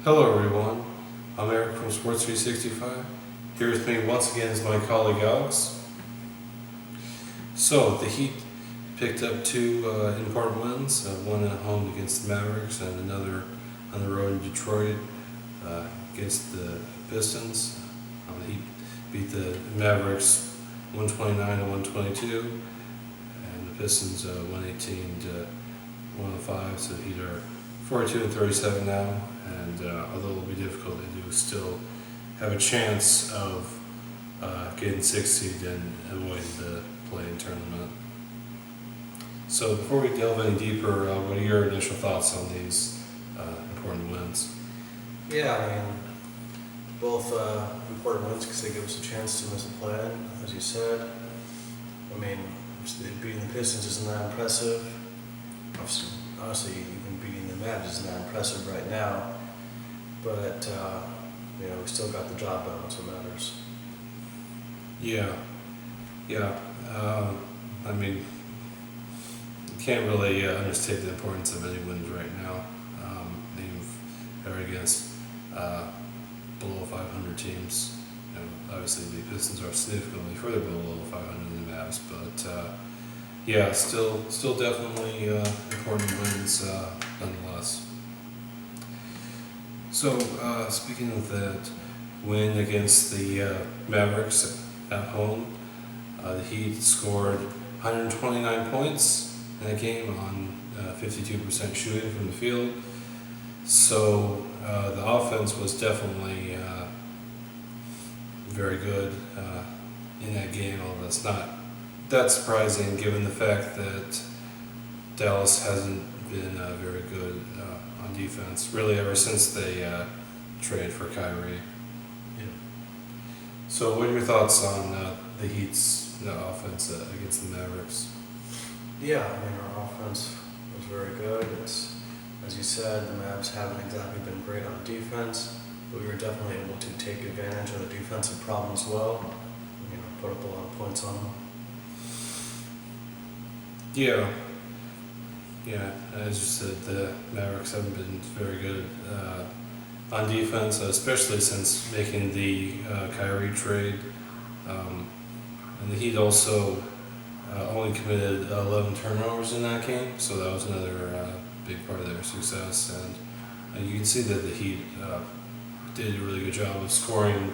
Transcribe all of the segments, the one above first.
Hello everyone, I'm Eric from Sports 365. Here with me once again is my colleague Alex. So the Heat picked up two important wins, one at home against the Mavericks and another on the road in Detroit against the Pistons. The Heat beat the Mavericks 129 to 122 and the Pistons 118 to 105, so the Heat are 42 and 37 now, and although it'll be difficult, they do still have a chance of getting 6 seed and avoiding the play-in tournament. So before we delve any deeper, what are your initial thoughts on these important wins? Yeah, I mean, both important wins because they give us a chance to miss a play-in, as you said. I mean, beating the Pistons isn't that impressive. Honestly, even beating the Mavs isn't that impressive right now. But, we still got the job done, that's what matters. Yeah. I mean, you can't really understate the importance of any wins right now. They're against below 500 teams. Obviously, the Pistons are significantly further below 500 than the Mavs, but still definitely important wins nonetheless. So, speaking of that win against the Mavericks at home, the Heat scored 129 points in that game on 52% shooting from the field. So the offense was definitely very good in that game, although that's not that surprising given the fact that Dallas hasn't been very good on defense, really ever since they traded for Kyrie. Yeah. So what are your thoughts on the Heat's offense against the Mavericks? Yeah, I mean, our offense was very good. As you said, the Mavs haven't exactly been great on defense, but we were definitely able to take advantage of the defensive problem as well. Put up a lot of points on them. Yeah, as you said, the Mavericks haven't been very good on defense, especially since making the Kyrie trade. And the Heat also only committed 11 turnovers in that game, so that was another big part of their success. And you can see that the Heat did a really good job of scoring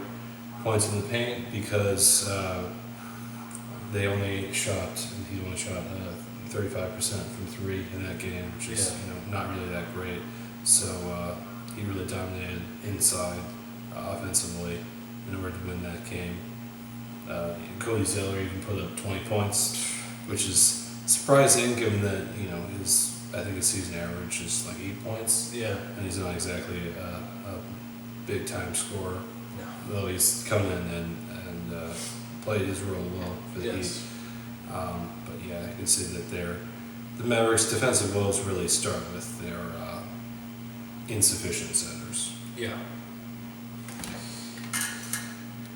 points in the paint because they only shot, he only shot 35% from three in that game, which is not really that great. So he really dominated inside offensively in order to win that game. Cody Zeller even put up 20 points, which is surprising given that I think his season average is like 8 points. Yeah. And he's not exactly a big time scorer, No. though he's come in and played his role well for the Heat. But yeah, I can see that the Mavericks' defensive woes really start with their insufficient centers. Yeah.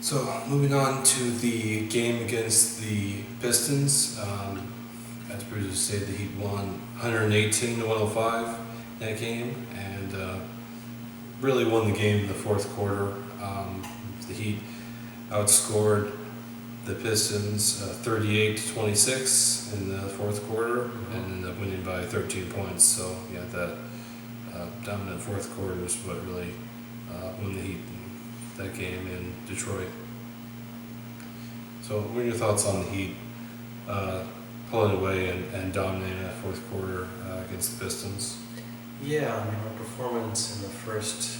So moving on to the game against the Pistons, as previously stated, the Heat won 118 to 105 in that game, and really won the game in the fourth quarter. The Heat outscored the Pistons 38 to 26 in the fourth quarter, and ended up winning by 13 points. So yeah, that dominant fourth quarter is what really won the Heat that game in Detroit. So what are your thoughts on the Heat pulling away and dominating that fourth quarter against the Pistons? Yeah, I mean, our performance in the first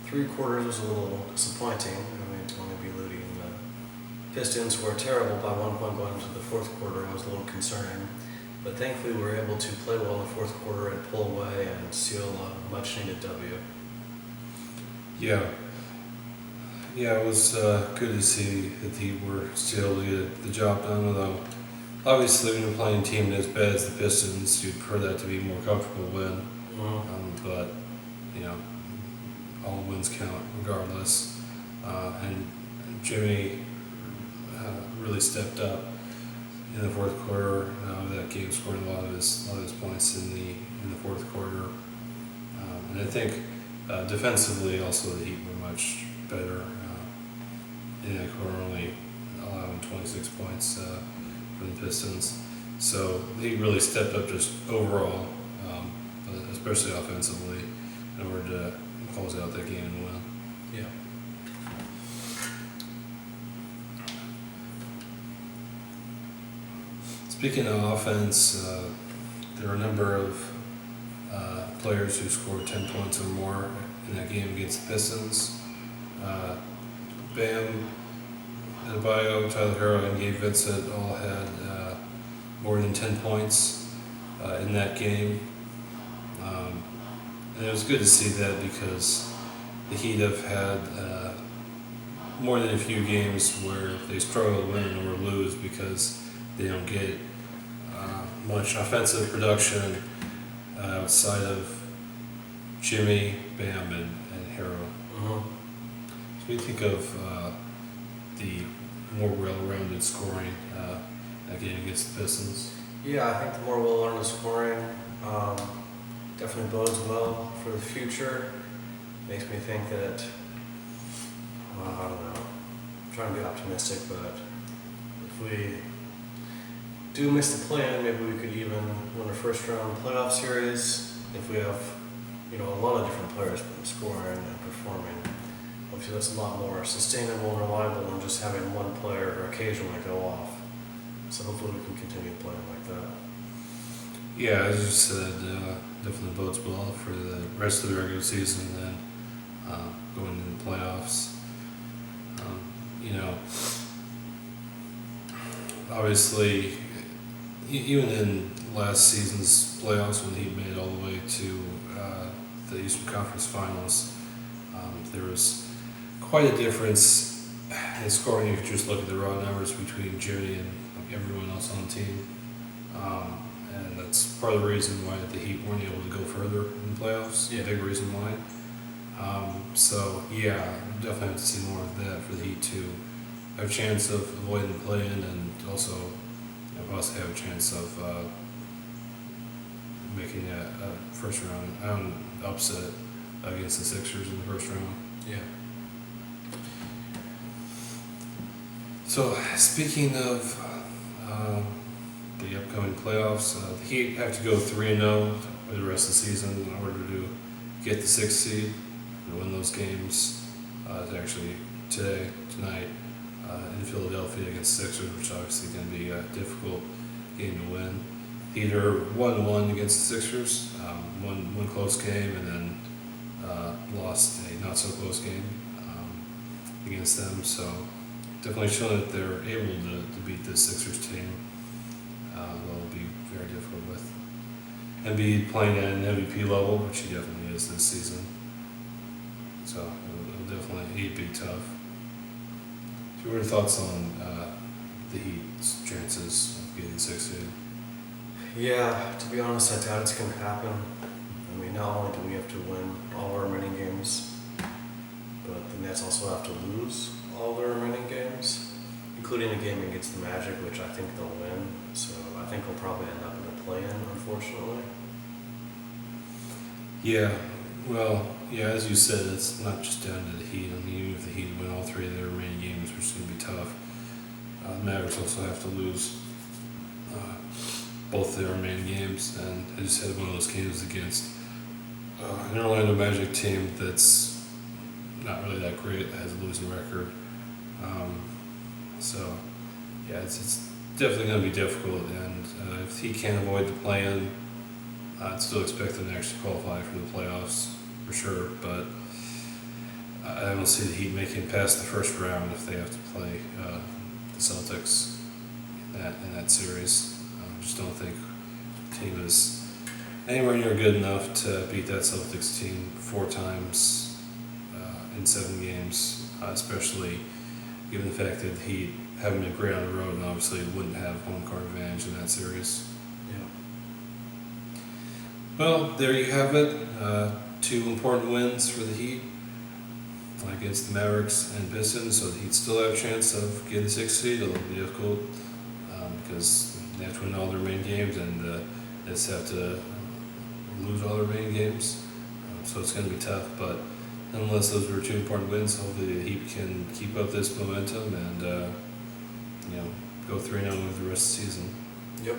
3 quarters was a little disappointing. To only be leading the Pistons were terrible by 1 point going into the fourth quarter was a little concerning. But thankfully, we were able to play well in the fourth quarter and pull away and seal a much-needed W. Yeah, it was good to see that they were still able to get the job done, although obviously when you're playing a team as bad as the Pistons, you'd prefer that to be a more comfortable win. But all wins count regardless. And Jimmy really stepped up in the fourth quarter of that game, scored a lot of his points in the fourth quarter. And I think Defensively, also the Heat were much better. In that quarter, only allowing 26 points for the Pistons. So he really stepped up just overall, but especially offensively, in order to close out that game and win. Yeah. Speaking of offense, there are a number of players who scored 10 points or more in that game against the Pistons. Bam Adebayo, Tyler Hero, and Gabe Vincent all had more than 10 points in that game. And it was good to see that because the Heat have had more than a few games where they struggle to win or lose because they don't get much offensive production outside of Jimmy, Bam, and Hero. Mm-hmm. So we think of the more well-rounded scoring game against the Pistons. Yeah, I think the more well-rounded scoring definitely bodes well for the future. Makes me think that, I don't know, I'm trying to be optimistic, but if we do miss the play-in, maybe we could even win a first-round playoff series if we have, a lot of different players scoring and performing. Obviously, that's a lot more sustainable and reliable than just having one player occasionally go off. So hopefully we can continue playing like that. Yeah, as you said, definitely bodes well for the rest of the regular season and then going into the playoffs. Obviously, even in last season's playoffs when he made it all the way to the Eastern Conference Finals, there was quite a difference in scoring if you just look at the raw numbers between Jimmy and everyone else on the team. And that's part of the reason why the Heat weren't able to go further in the playoffs. Yeah. A big reason why. So yeah, definitely have to see more of that for the Heat to have a chance of avoiding the play-in and also possibly have a chance of making a first round upset against the Sixers in the first round. Yeah. So speaking of the upcoming playoffs, the Heat have to go 3-0 for the rest of the season in order to get the 6th seed and win those games. It's actually tonight in Philadelphia against Sixers, which is obviously going to be a difficult game to win. Heat are 1-1 against the Sixers, one close game, and then lost a not so close game against them. So definitely showing that they're able to beat this Sixers team. They'll be very difficult with. Embiid playing at an MVP level, which he definitely is this season. So it'll definitely be tough. So what are your thoughts on the Heat's chances of getting 6th seed? Yeah, to be honest, I doubt it's going to happen. I mean, not only do we have to win all our remaining games, but the Nets also have to lose all their remaining games, including a game against the Magic, which I think they'll win. So I think we'll probably end up in the play-in, unfortunately. Yeah, well, yeah, as you said, it's not just down to the Heat. I mean, even if the Heat win all 3 of their remaining games, which is going to be tough, the Mavericks also have to lose both their remaining games, and I just had one of those games against an Orlando Magic team that's not really that great, that has a losing record. So, yeah, it's definitely going to be difficult, and if he can't avoid the play-in, I'd still expect them to actually qualify for the playoffs for sure, but I don't see the Heat making it past the first round if they have to play the Celtics in that series. I just don't think the team is anywhere near good enough to beat that Celtics team 4 times in 7 games, especially given the fact that the Heat haven't been great on the road and obviously wouldn't have home court advantage in that series. Yeah. Well, there you have it. 2 important wins for the Heat against the Mavericks and Pistons, so the Heat still have a chance of getting the 6th seed. It'll be difficult because they have to win all their main games and they just have to lose all their main games. So so it's going to be tough. But nonetheless, those were two important wins. Hopefully, the Heat can keep up this momentum and go 3-0 over the rest of the season. Yep.